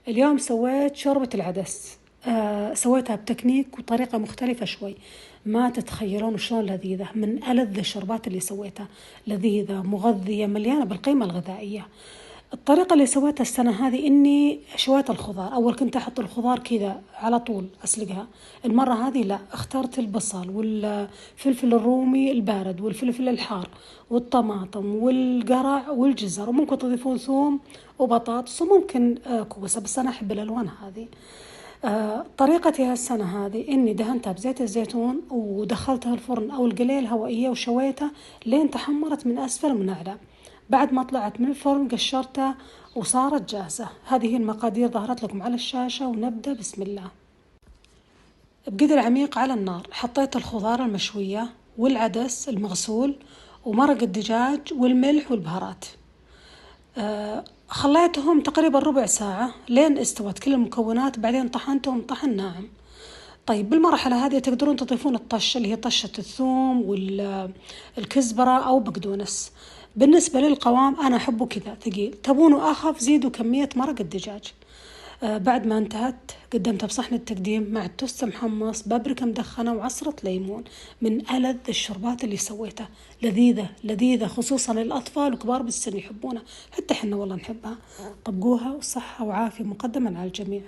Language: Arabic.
اليوم سويت شوربة العدس. سويتها بتكنيك وطريقة مختلفة شوي، ما تتخيلون شلون لذيذة، من ألذ الشوربات اللي سويتها. لذيذة مغذية مليانة بالقيمة الغذائية. الطريقة اللي سويتها السنة هذه إني شويت الخضار. أول كنت أحط الخضار كذا على طول أسلقها، المرة هذه لا، اخترت البصل والفلفل الرومي البارد والفلفل الحار والطماطم والقرع والجزر، وممكن تضيفون ثوم وبطاطس وممكن كوسة، بس أنا أحب الألوان هذه. طريقتي هالسنة هذه إني دهنتها بزيت الزيتون ودخلتها الفرن أو القلية الهوائية وشويتها لين تحمرت من أسفل ومن أعلى. بعد ما طلعت من الفرن قشرتها وصارت جاهزة. هذه المقادير ظهرت لكم على الشاشة، ونبدأ بسم الله. بقدر عميق على النار حطيت الخضار المشوية والعدس المغسول ومرق الدجاج والملح والبهارات. خليتهم تقريبا ربع ساعة لين استوت كل المكونات، بعدين طحنتهم طحن ناعم. طيب بالمرحلة هذه تقدرون تضيفون الطشة اللي هي طشة الثوم والكزبرة أو بقدونس. بالنسبة للقوام أنا أحبه كذا ثقيل، تبونه أخف زيدوا كمية مرق الدجاج. بعد ما انتهت قدمتها بصحن التقديم مع التوست محمص، بابريكا مدخنة وعصرة ليمون. من ألذ الشربات اللي سويتها، لذيذة لذيذة، خصوصا الأطفال وكبار بالسن يحبونها، حتى حنا والله نحبها. طبقوها وصحة وعافية مقدما على الجميع.